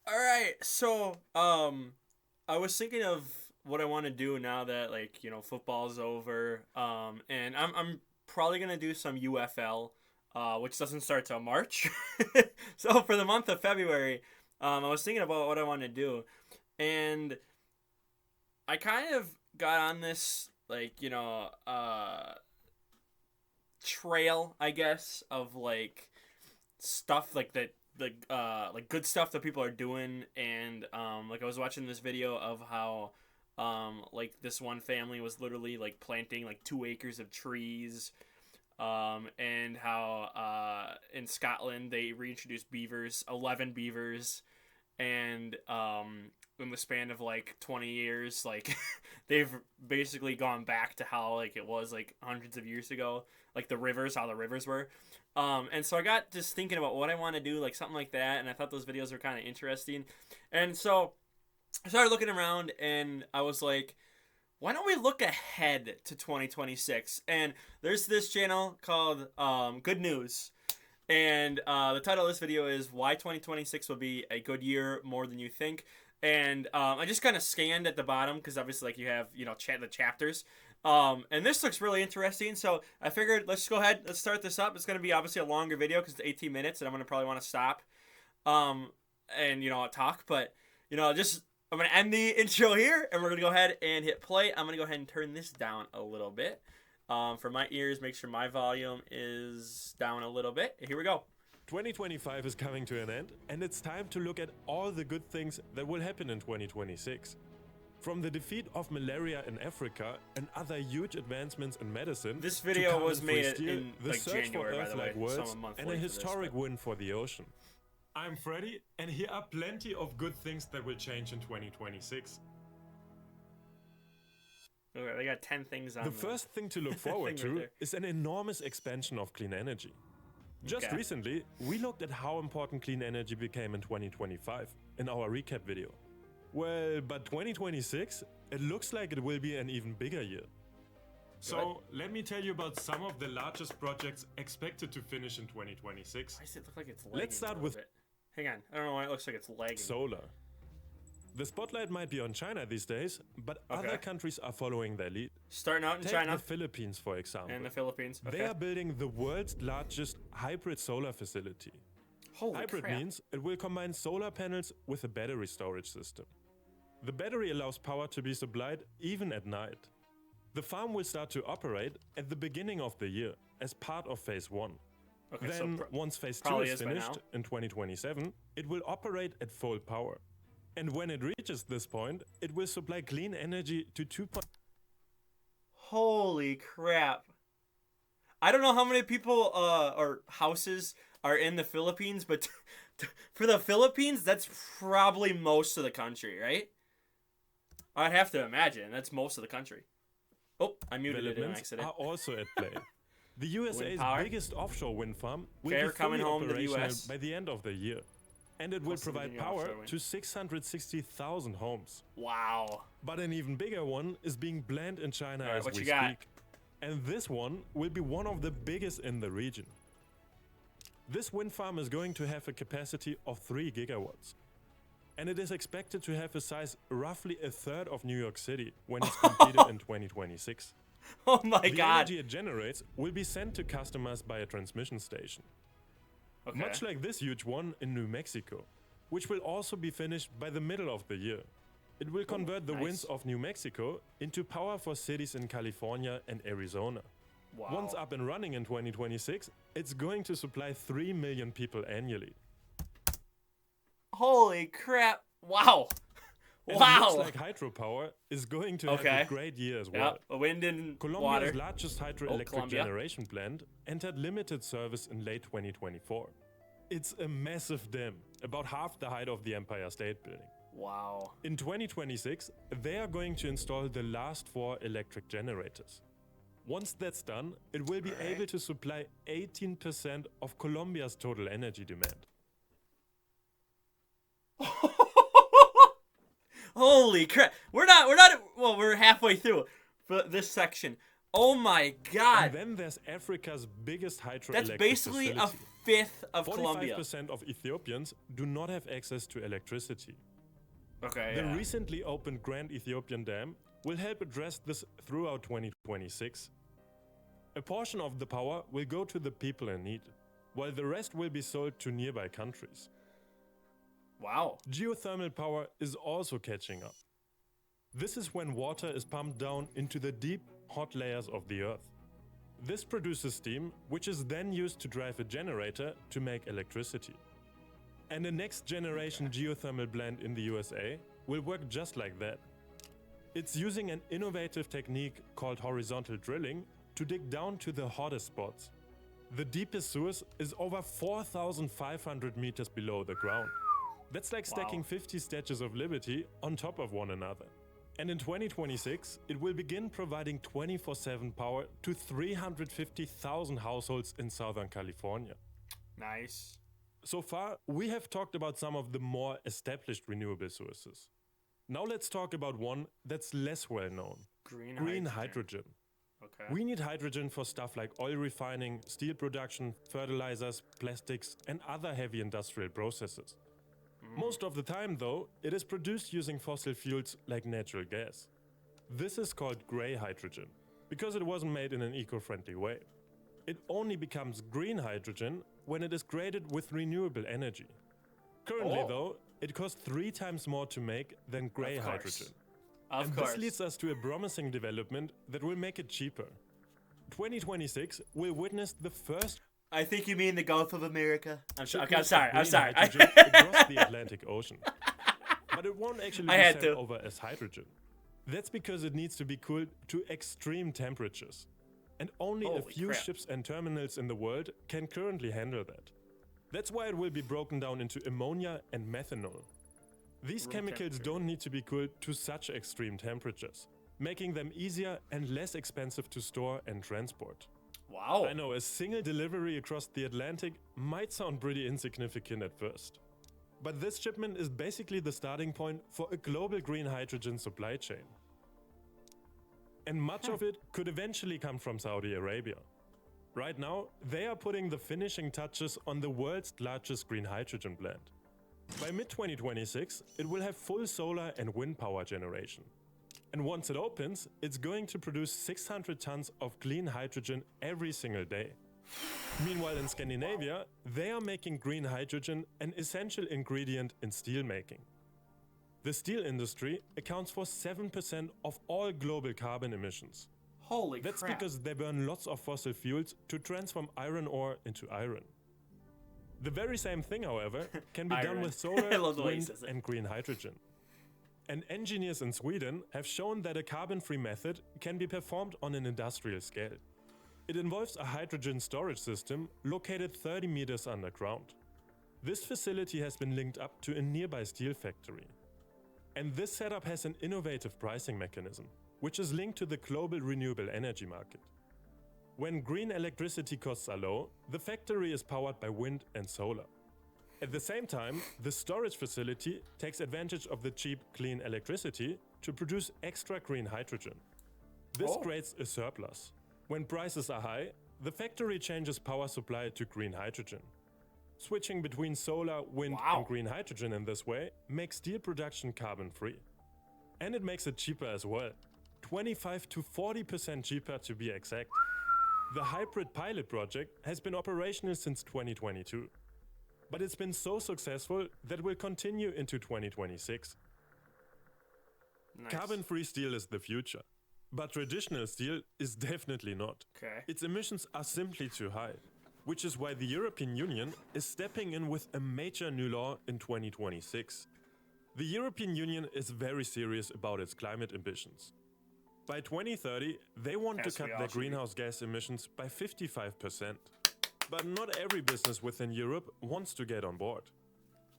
All right. So, I was thinking of what I want to do now that football's over. And I'm probably gonna do some UFL, which doesn't start till March. So for the month of February, I was thinking about what I want to do, and I kind of got on this trail, I guess, of stuff like good stuff that people are doing. And I was watching this video of how this one family was literally like planting like 2 acres of trees, and how in Scotland they reintroduced beavers, 11 beavers, and in the span of like 20 years, like they've basically gone back to how like it was like hundreds of years ago, like how the rivers were. And so I got just thinking about what I want to do, like something like that, and I thought those videos were kind of interesting. And so I started looking around, and I was like, why don't we look ahead to 2026? And there's this channel called Good News. And the title of this video is Why 2026 Will Be a Good Year More Than You Think. And I just kind of scanned at the bottom because obviously you have, the chapters. And this looks really interesting. So I figured let's just go ahead. Let's start this up. It's going to be obviously a longer video because it's 18 minutes and I'm going to probably want to stop and, talk. But, just I'm going to end the intro here and we're going to go ahead and hit play. I'm going to go ahead and turn this down a little bit. For my ears, make sure my volume is down a little bit. Here we go. 2025 is coming to an end, and it's time to look at all the good things that will happen in 2026. From the defeat of malaria in Africa and other huge advancements in medicine, this video was made steel, in the search January, for by the way, Earth-like worlds, so I'm a month and a late for historic this, win for the ocean. I'm Freddy, and here are plenty of good things that will change in 2026. Okay, they got 10 things on the first thing to look forward to is an enormous expansion of clean energy. Just recently, we looked at how important clean energy became in 2025 in our recap video. Well, but 2026, it looks like it will be an even bigger year. So, let me tell you about some of the largest projects expected to finish in 2026. Why does it look like it's lagging? Let's start with... Hang on, I don't know why it looks like it's lagging. Solar. The spotlight might be on China these days, but other countries are following their lead. Starting out in Take China. the Philippines, for example. And the Philippines. Okay. They are building the world's largest hybrid solar facility. Holy hybrid crap. means it will combine solar panels with a battery storage system. The battery allows power to be supplied even at night. The farm will start to operate at the beginning of the year as part of phase 1. Okay, Then, so once phase 2 is finished in 2027, it will operate at full power. And when it reaches this point, it will supply clean energy to 2. Holy crap. I don't know how many people or houses are in the Philippines, but for the Philippines, that's probably most of the country, right? I'd have to imagine that's most of the country. Oh, I muted it in accident. Are also at play. The USA's biggest offshore wind farm will be fully operational by the end of the year. And it will provide power to 660,000 homes. Wow. But an even bigger one is being planned in China as we speak. And this one will be one of the biggest in the region. This wind farm is going to have a capacity of 3 gigawatts. And it is expected to have a size roughly a third of New York City when it's completed in 2026. Oh my God. The energy it generates will be sent to customers by a transmission station. Okay. Much like this huge one in New Mexico, which will also be finished by the middle of the year. It will convert the winds of New Mexico into power for cities in California and Arizona. Wow. Once up and running in 2026, it's going to supply 3 million people annually. Holy crap. Wow. And wow. It looks like hydropower is going to have a great year as well. Yeah, wind and Colombia's water. largest hydroelectric generation plant entered limited service in late 2024. It's a massive dam, about half the height of the Empire State Building. Wow. In 2026, they are going to install the last 4 electric generators. Once that's done, it will be able to supply 18% of Colombia's total energy demand. Holy crap. We're halfway through this section. Oh my God. And then there's Africa's biggest hydroelectric That's basically facility. 1/5 of Colombia. 45% of Ethiopians do not have access to electricity. Okay, The recently opened Grand Ethiopian Dam will help address this throughout 2026. A portion of the power will go to the people in need, while the rest will be sold to nearby countries. Wow. Geothermal power is also catching up. This is when water is pumped down into the deep, hot layers of the earth. This produces steam, which is then used to drive a generator to make electricity. And the next generation geothermal plant in the USA will work just like that. It's using an innovative technique called horizontal drilling to dig down to the hottest spots. The deepest source is over 4,500 meters below the ground. That's like stacking 50 Statues of Liberty on top of one another. And in 2026, it will begin providing 24/7 power to 350,000 households in Southern California. Nice. So far, we have talked about some of the more established renewable sources. Now let's talk about one that's less well known. Green hydrogen. Okay. We need hydrogen for stuff like oil refining, steel production, fertilizers, plastics, and other heavy industrial processes. Most of the time, though, it is produced using fossil fuels like natural gas. This is called grey hydrogen, because it wasn't made in an eco-friendly way. It only becomes green hydrogen when it is created with renewable energy. Currently, though, it costs 3 times more to make than grey hydrogen. Of course. This leads us to a promising development that will make it cheaper. 2026 will witness the first... I think you mean the Gulf of America. I'm sorry. Hydrogen across the Atlantic Ocean. But it won't actually be sent over as hydrogen. That's because it needs to be cooled to extreme temperatures. And only a few ships and terminals in the world can currently handle that. That's why it will be broken down into ammonia and methanol. These chemicals don't need to be cooled to such extreme temperatures, making them easier and less expensive to store and transport. Wow. I know, a single delivery across the Atlantic might sound pretty insignificant at first. But this shipment is basically the starting point for a global green hydrogen supply chain. And much of it could eventually come from Saudi Arabia. Right now, they are putting the finishing touches on the world's largest green hydrogen plant. By mid-2026, it will have full solar and wind power generation. And once it opens, it's going to produce 600 tons of clean hydrogen every single day. Meanwhile, in Scandinavia, they are making green hydrogen an essential ingredient in steel making. The steel industry accounts for 7% of all global carbon emissions. Holy crap. That's because they burn lots of fossil fuels to transform iron ore into iron. The very same thing, however, can be done with solar, wind, and green hydrogen. And engineers in Sweden have shown that a carbon-free method can be performed on an industrial scale. It involves a hydrogen storage system located 30 meters underground. This facility has been linked up to a nearby steel factory. And this setup has an innovative pricing mechanism, which is linked to the global renewable energy market. When green electricity costs are low, the factory is powered by wind and solar. At the same time, the storage facility takes advantage of the cheap, clean electricity to produce extra green hydrogen. This creates a surplus. When prices are high, the factory changes power supply to green hydrogen. Switching between solar, wind, and green hydrogen in this way makes steel production carbon-free. And it makes it cheaper as well. 25 to 40% cheaper to be exact. The hybrid pilot project has been operational since 2022. But it's been so successful that will continue into 2026. Nice. Carbon-free steel is the future. But traditional steel is definitely not. Its emissions are simply too high. Which is why the European Union is stepping in with a major new law in 2026. The European Union is very serious about its climate ambitions. By 2030, they want to cut their greenhouse gas emissions by 55%. But not every business within Europe wants to get on board.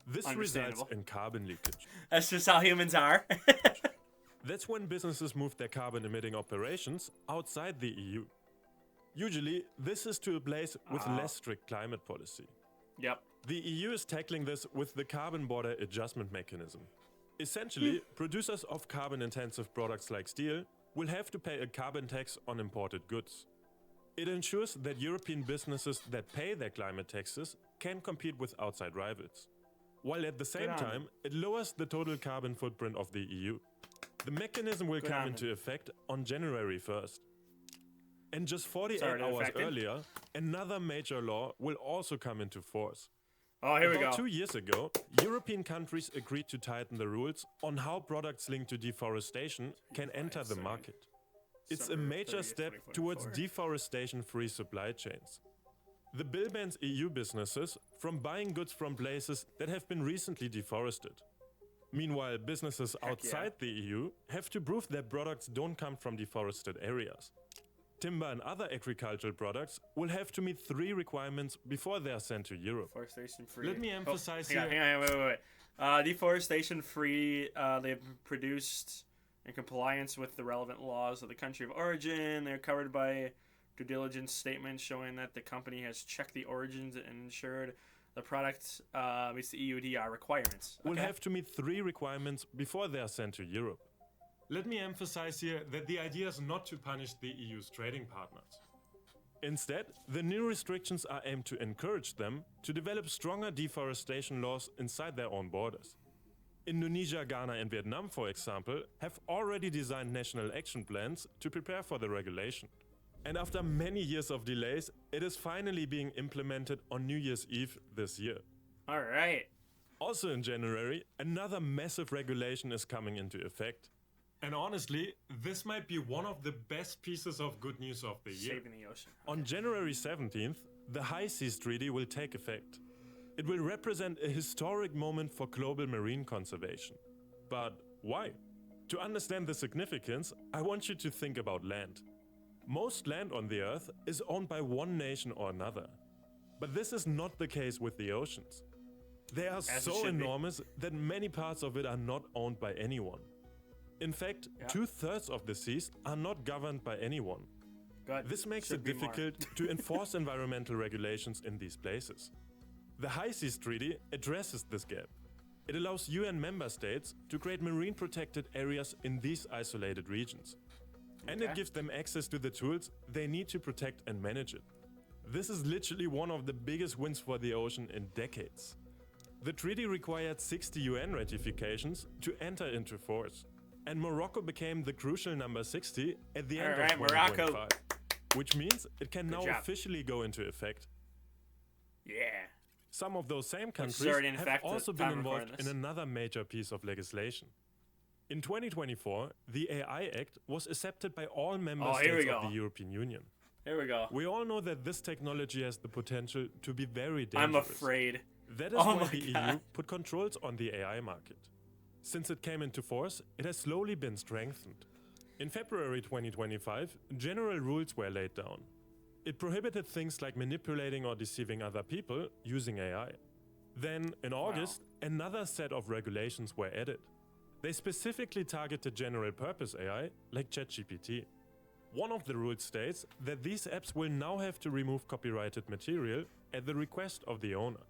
This results in carbon leakage. That's just how humans are. That's when businesses move their carbon-emitting operations outside the EU. Usually, this is to a place with less strict climate policy. The EU is tackling this with the Carbon Border Adjustment Mechanism. Essentially, producers of carbon-intensive products like steel will have to pay a carbon tax on imported goods. It ensures that European businesses that pay their climate taxes can compete with outside rivals. While at the same time, it lowers the total carbon footprint of the EU. The mechanism will come into effect on January 1st. And just 48 hours earlier, another major law will also come into force. Oh, here we go. About 2 years ago, European countries agreed to tighten the rules on how products linked to deforestation can enter the market. It's a major step towards deforestation-free supply chains. The bill bans EU businesses from buying goods from places that have been recently deforested. Meanwhile, businesses outside the EU have to prove their products don't come from deforested areas. Timber and other agricultural products will have to meet 3 requirements before they are sent to Europe. Deforestation-free. Let me emphasize here... Hang on, wait. Deforestation-free, they've produced in compliance with the relevant laws of the country of origin. They're covered by due diligence statements showing that the company has checked the origins and ensured the product meets the EUDR requirements. Will have to meet 3 requirements before they are sent to Europe. Let me emphasize here that the idea is not to punish the EU's trading partners. Instead, the new restrictions are aimed to encourage them to develop stronger deforestation laws inside their own borders. Indonesia, Ghana and Vietnam, for example, have already designed national action plans to prepare for the regulation. And after many years of delays, it is finally being implemented on New Year's Eve this year. All right. Also in January, another massive regulation is coming into effect. And honestly, this might be one of the best pieces of good news of the year. Saving the ocean. On January 17th, the High Seas Treaty will take effect. It will represent a historic moment for global marine conservation. But why? To understand the significance, I want you to think about land. Most land on the Earth is owned by one nation or another. But this is not the case with the oceans. They are so enormous that many parts of it are not owned by anyone. In fact, 2/3 of the seas are not governed by anyone. This makes it difficult to enforce environmental regulations in these places. The High Seas Treaty addresses this gap. It allows UN member states to create marine protected areas in these isolated regions. And it gives them access to the tools they need to protect and manage it. This is literally one of the biggest wins for the ocean in decades. The treaty required 60 UN ratifications to enter into force. And Morocco became the crucial number 60 at the end of 2025. Which means it can now officially go into effect. Yeah. Some of those same countries have also been involved in another major piece of legislation. In 2024, the AI Act was accepted by all member states of the European Union. Here we go. We all know that this technology has the potential to be very dangerous. I'm afraid. That is why the EU put controls on the AI market. Since it came into force, it has slowly been strengthened. In February 2025, general rules were laid down. It prohibited things like manipulating or deceiving other people using AI. Then, in August, another set of regulations were added. They specifically targeted general purpose AI, like ChatGPT. One of the rules states that these apps will now have to remove copyrighted material at the request of the owner.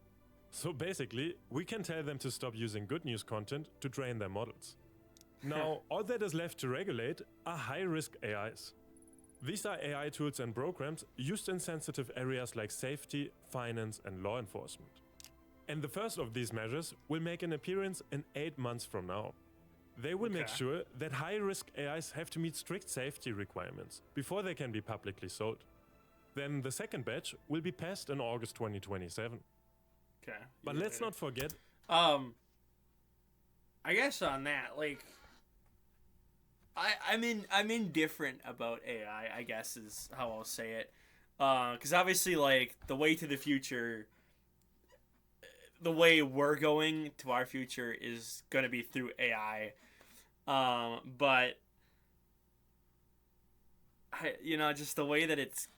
So basically, we can tell them to stop using good news content to train their models. Now, all that is left to regulate are high-risk AIs. These are AI tools and programs used in sensitive areas like safety, finance and law enforcement. And the first of these measures will make an appearance in 8 months from now. They will make sure that high-risk AIs have to meet strict safety requirements before they can be publicly sold. Then the second batch will be passed in August 2027. Okay. But let's not forget... I guess on that, like... I'm indifferent about AI, I guess is how I'll say it. Because obviously, like, the way to the future... The way we're going to our future is going to be through AI. But... just the way that it's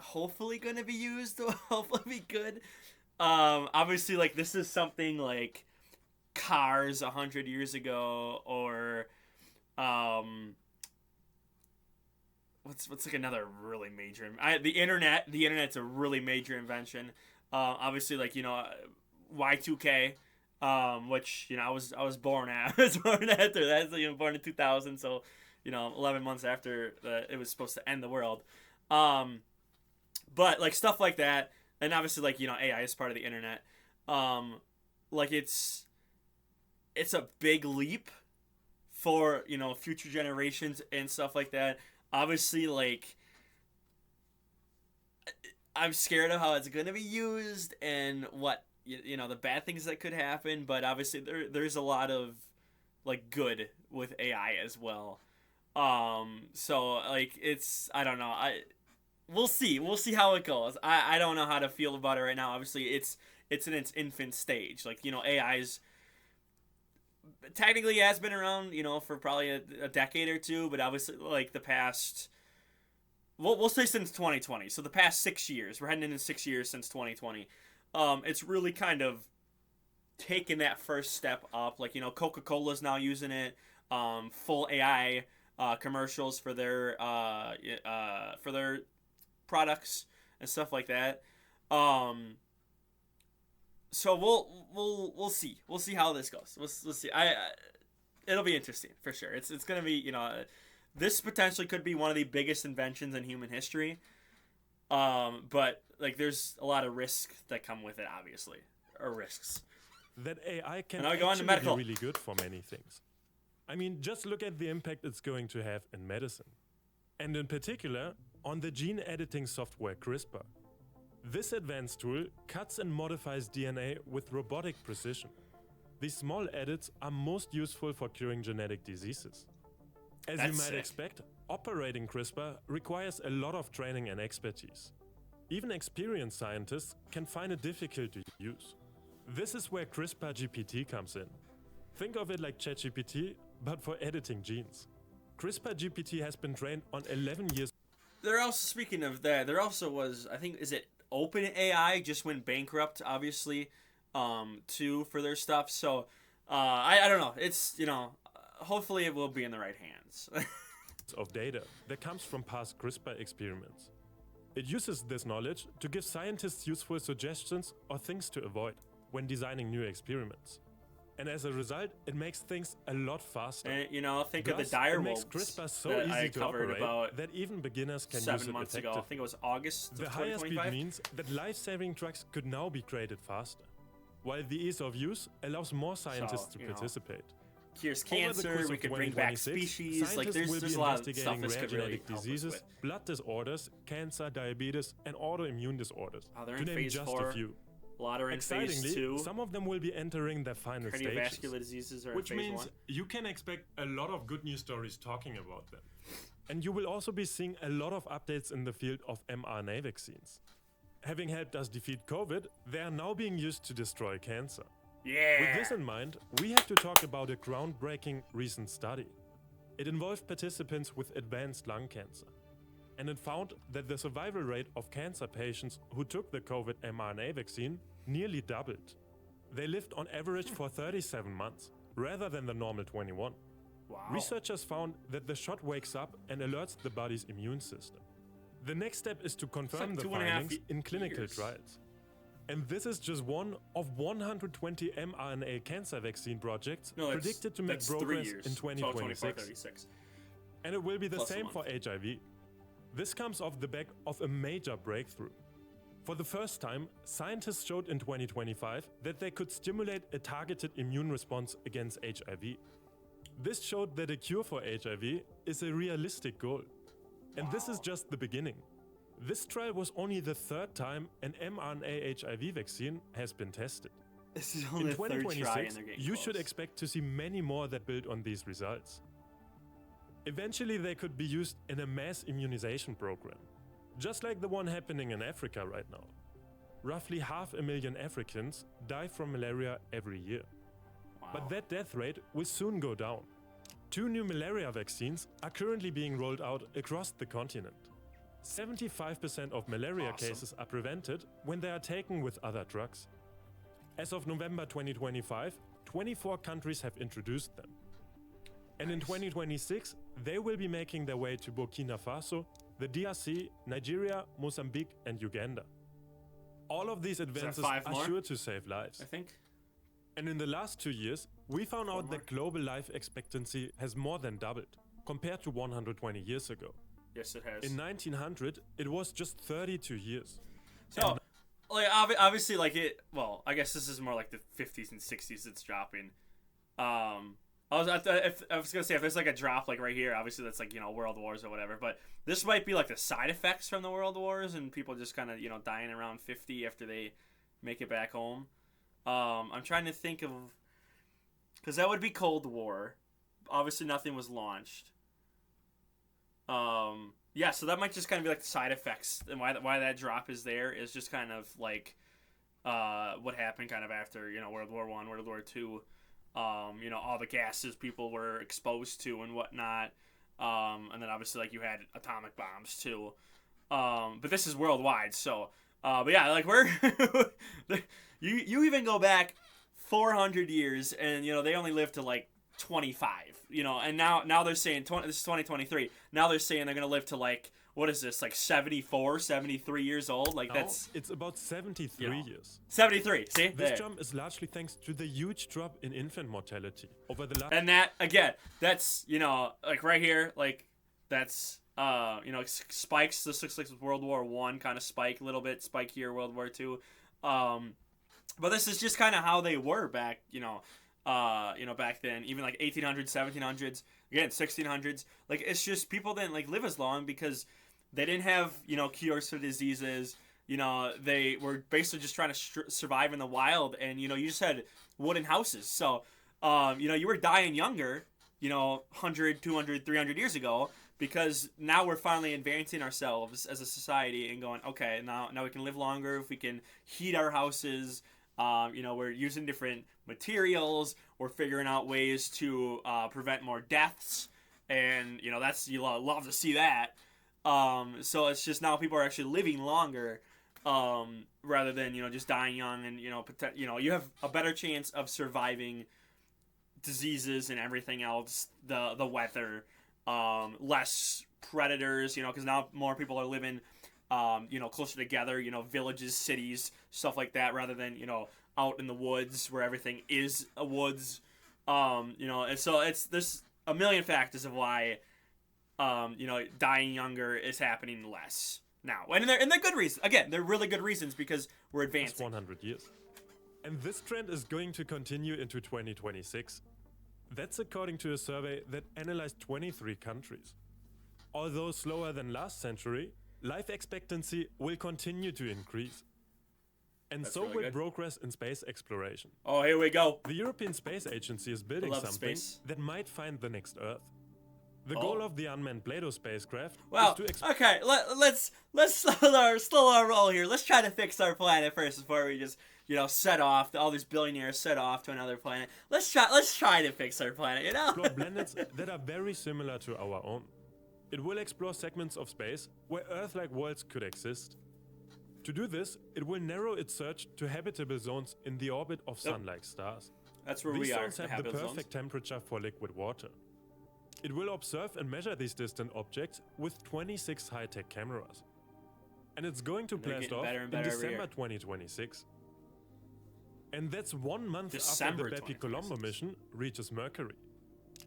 hopefully going to be used will hopefully be good. Obviously, like, this is something like cars 100 years ago, or what's like another really major the internet's a really major invention. Obviously, like, Y2K, which I was born at. I was born after that. So, born in 2000, so 11 months after it was supposed to end the world. But like stuff like that, and obviously like AI is part of the internet. Like it's a big leap for future generations and stuff like that. Obviously, like I'm scared of how it's gonna be used and what the bad things that could happen. But obviously, there's a lot of like good with AI as well. So like I don't know. We'll see how it goes. I don't know how to feel about it right now. Obviously, it's in its infant stage. Like AI's technically has been around, for probably a decade or two, but obviously like the past, we'll say since 2020. So the past 6 years, we're heading into 6 years since 2020. It's really kind of taken that first step up. Like Coca-Cola's now using it. Full AI commercials for their products and stuff like that. So we'll see. We'll see how this goes. We'll see. It'll be interesting for sure. It's gonna be this potentially could be one of the biggest inventions in human history. But like there's a lot of risks that come with it, obviously, or risks. That AI can actually be really good for many things. I mean, just look at the impact it's going to have in medicine, and in particular on the gene editing software CRISPR. This advanced tool cuts and modifies DNA with robotic precision. These small edits are most useful for curing genetic diseases. As you might expect, operating CRISPR requires a lot of training and expertise. Even experienced scientists can find it difficult to use. This is where CRISPR GPT comes in. Think of it like ChatGPT, but for editing genes. CRISPR GPT has been trained on 11 years. They're also, speaking of that, there also was, I think, is it OpenAI just went bankrupt, obviously, too, for their stuff. So, I don't know. It's, hopefully it will be in the right hands. of data that comes from past CRISPR experiments. It uses this knowledge to give scientists useful suggestions or things to avoid when designing new experiments. And as a result, it makes things a lot faster. And, think of the direwolves. It makes CRISPR so easy to operate that even beginners can use it effectively. 7 months ago. I think it was August of 2025. The higher speed means that life-saving drugs could now be created faster, while the ease of use allows more scientists to participate. Cures cancer, we could bring back species. Like there's a lot of stuff that's could really help diseases, us with. Blood disorders, cancer, diabetes, and autoimmune disorders. They're to in name phase just 4. a few. A lot are in phase 2. Some of them will be entering their final stages. Cardiovascular diseases are in phase 1. Which means you can expect a lot of good news stories talking about them. And you will also be seeing a lot of updates in the field of mRNA vaccines. Having helped us defeat COVID, they are now being used to destroy cancer. Yeah. With this in mind, we have to talk about a groundbreaking recent study. It involved participants with advanced lung cancer. And it found that the survival rate of cancer patients who took the COVID mRNA vaccine nearly doubled. They lived on average for 37 months, rather than the normal 21. Wow. Researchers found that the shot wakes up and alerts the body's immune system. The next step is to confirm the findings in clinical trials. And this is just one of 120 mRNA cancer vaccine projects predicted to make progress in 2026. And it will be the same for HIV. This comes off the back of a major breakthrough. For the first time, scientists showed in 2025 that they could stimulate a targeted immune response against HIV. This showed that a cure for HIV is a realistic goal. And this is just the beginning. This trial was only the 3rd time an mRNA HIV vaccine has been tested. This is only in 2026, you close. should expect to see many more that build on these results. Eventually, they could be used in a mass immunization program, just like the one happening in Africa right now. Roughly 500,000 Africans die from malaria every year. Wow. But that death rate will soon go down. 2 new malaria vaccines are currently being rolled out across the continent. 75% of malaria cases are prevented when they are taken with other drugs. As of November 2025, 24 countries have introduced them. And in 2026, they will be making their way to Burkina Faso, the DRC, Nigeria, Mozambique, and Uganda. All of these advances are sure to save lives. I think. And in the last 2 years, we found out that global life expectancy has more than doubled compared to 120 years ago. Yes, it has. In 1900, it was just 32 years. So, like, obviously, like it. Well, I guess this is more like the 50s and 60s. It's dropping. I was gonna say if there's like a drop like right here, obviously that's like World Wars or whatever. But this might be like the side effects from the World Wars and people just kind of dying around 50 after they make it back home. I'm trying to think of because that would be Cold War. Obviously, nothing was launched. Yeah, so that might just kind of be like the side effects and why that drop is there is just kind of like what happened kind of after World War I, World War II. All the gases people were exposed to and whatnot. And then obviously like you had atomic bombs too. But this is worldwide, so but yeah, like we're you even go back 400 years and they only lived to like 25, and now they're saying this is 2023. Now they're saying they're going to live to like what is this, like 74, 73 years old? Like it's about 73 years. 73. See? This jump is largely thanks to the huge drop in infant mortality over the last. And that again, that's like right here, like that's spikes. This looks like World War I kind of spike a little bit, spike here, World War II. But this is just kind of how they were back, back then, even like 1800s, 1700s, again 1600s. Like it's just people didn't like live as long because they didn't have cures for diseases. They were basically just trying to survive in the wild, and you just had wooden houses. So you were dying younger 100, 200, 300 years ago because now we're finally advancing ourselves as a society and going, okay, now we can live longer if we can heat our houses. We're using different materials. We're figuring out ways to prevent more deaths, and that's you love to see that. So it's just now people are actually living longer, rather than just dying young, and you have a better chance of surviving diseases and everything else. The weather, less predators, because now more people are living closer together, villages, cities, stuff like that, rather than, out in the woods where everything is a woods. And so there's a million factors of why, dying younger is happening less now. And they're good reasons. Again, they're really good reasons because we're advancing. It's 100 years. And this trend is going to continue into 2026. That's according to a survey that analyzed 23 countries. Although slower than last century, life expectancy will continue to increase. And That's so really will good. progress in space exploration. Oh, here we go. The European Space Agency is building something that might find the next Earth. The goal of the unmanned Plato spacecraft is to okay, let's slow our roll here. Let's try to fix our planet first before we just set off. All these billionaires set off to another planet. Let's try to fix our planet. explore planets that are very similar to our own. It will explore segments of space where Earth-like worlds could exist. To do this, it will narrow its search to habitable zones in the orbit of sun-like stars. That's where These we are. zones have the perfect temperature for liquid water. It will observe and measure these distant objects with 26 high-tech cameras. And it's going to blast off in December 2026. And that's 1 month after the Bepi-Colombo mission reaches Mercury.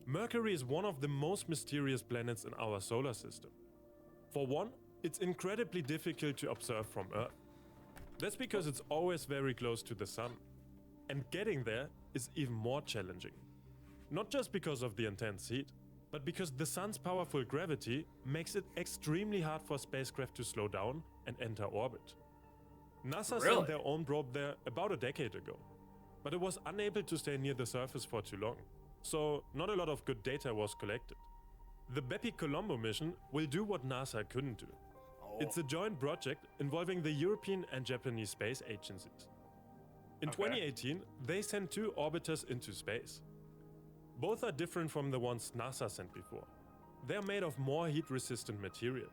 Mercury is one of the most mysterious planets in our solar system. For one, it's incredibly difficult to observe from Earth. That's because it's always very close to the Sun. And getting there is even more challenging. Not just because of the intense heat, but because the Sun's powerful gravity makes it extremely hard for spacecraft to slow down and enter orbit. NASA sent their own probe there about a decade ago, but it was unable to stay near the surface for too long, so not a lot of good data was collected. The Bepi-Colombo mission will do what NASA couldn't do. It's a joint project involving the European and Japanese space agencies. In 2018, they sent 2 orbiters into space. Both are different from the ones NASA sent before. They're made of more heat-resistant material.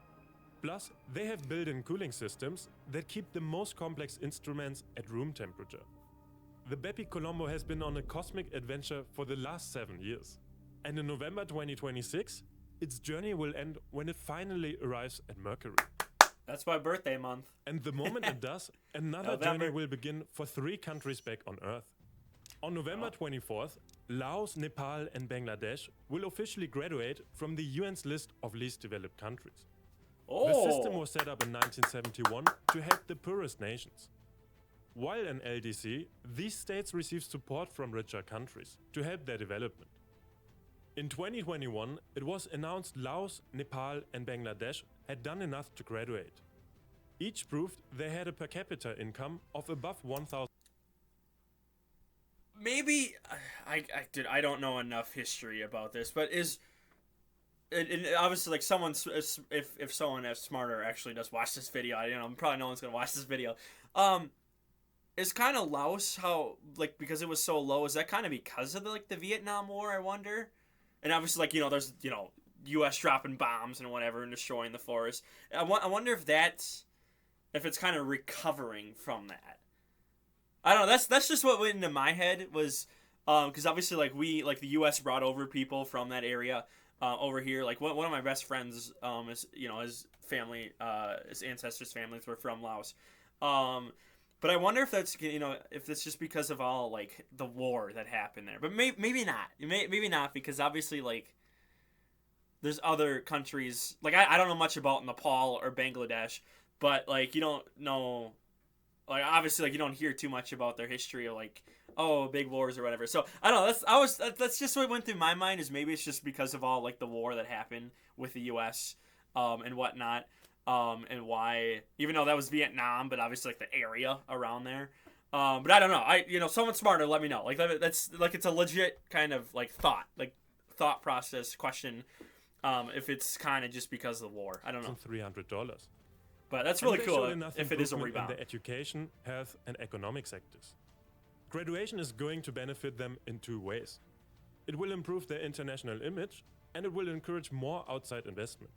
Plus, they have built-in cooling systems that keep the most complex instruments at room temperature. The Bepi-Colombo has been on a cosmic adventure for the last 7 years. And in November 2026, its journey will end when it finally arrives at Mercury. That's my birthday month. And the moment it does, another journey will begin for 3 countries back on Earth. On November 24th, Laos, Nepal and Bangladesh will officially graduate from the UN's list of least developed countries. The system was set up in 1971 to help the poorest nations. While an LDC, these states receive support from richer countries to help their development. In 2021, it was announced Laos, Nepal and Bangladesh had done enough to graduate. Each proved they had a per capita income of above 1,000. Maybe I don't know enough history about this, but is it obviously like if someone as smarter actually does watch this video, probably no one's gonna watch this video. Is kind of Laos how like because it was so low? Is that kind of because of the Vietnam War? I wonder. And obviously there's U.S. dropping bombs and whatever and destroying the forest. I wonder if it's kind of recovering from that. I don't know. That's just what went into my head was, because obviously the U.S. brought over people from that area over here. Like one of my best friends, his family, his ancestors' families were from Laos. But I wonder if that's if it's just because of all the war that happened there. But maybe not. Maybe not because obviously there's other countries I don't know much about Nepal or Bangladesh, but you don't know. Obviously, you don't hear too much about their history of big wars or whatever. So I don't know. That's just what went through my mind is maybe it's just because of all the war that happened with the U.S. And whatnot, and why even though that was Vietnam, but obviously the area around there. But I don't know. Someone smarter let me know. That's it's a legit kind of thought process question. If it's kind of just because of the war, I don't know. $300. But that's really cool if it is a rebound. In the education, health, and economic sectors. Graduation is going to benefit them in two ways. It will improve their international image, and it will encourage more outside investment.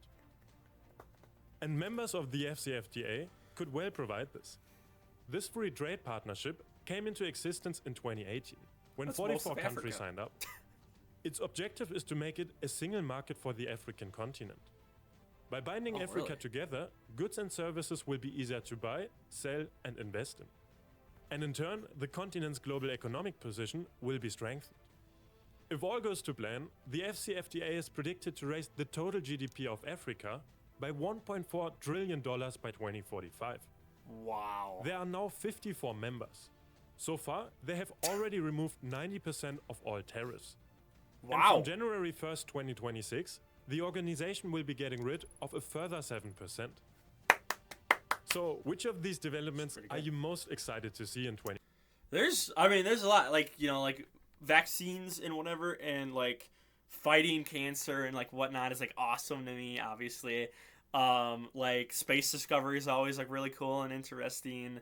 And members of the FCFTA could well provide this. This free trade partnership came into existence in 2018, when That's 44 countries signed up. Its objective is to make it a single market for the African continent. By binding Africa together, goods and services will be easier to buy, sell, and invest in. And in turn, the continent's global economic position will be strengthened. If all goes to plan, the FCFTA is predicted to raise the total GDP of Africa by $1.4 trillion by 2045. Wow. There are now 54 members. So far, they have already removed 90% of all tariffs. Wow. And from January 1st, 2026, the organization will be getting rid of a further 7%. So, which of these developments are you most excited to see in 20? There's a lot vaccines and whatever, and fighting cancer and whatnot is awesome to me. Obviously, space discovery is always really cool and interesting.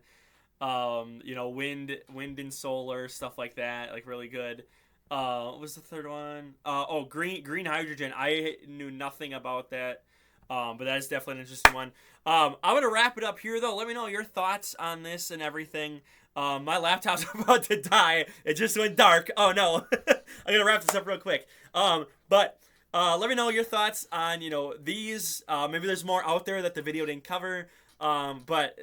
Wind and solar stuff like that, really good. What was the third one? Green hydrogen. I knew nothing about that, but that is definitely an interesting one. I'm gonna wrap it up here though. Let me know your thoughts on this and everything. My laptop's about to die. It just went dark. Oh no. I'm gonna wrap this up real quick. But let me know your thoughts on these. Maybe there's more out there that the video didn't cover. But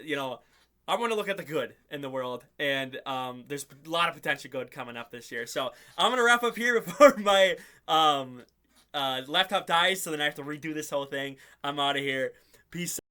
I want to look at the good in the world, and there's a lot of potential good coming up this year. So I'm going to wrap up here before my laptop dies, so then I have to redo this whole thing. I'm out of here. Peace.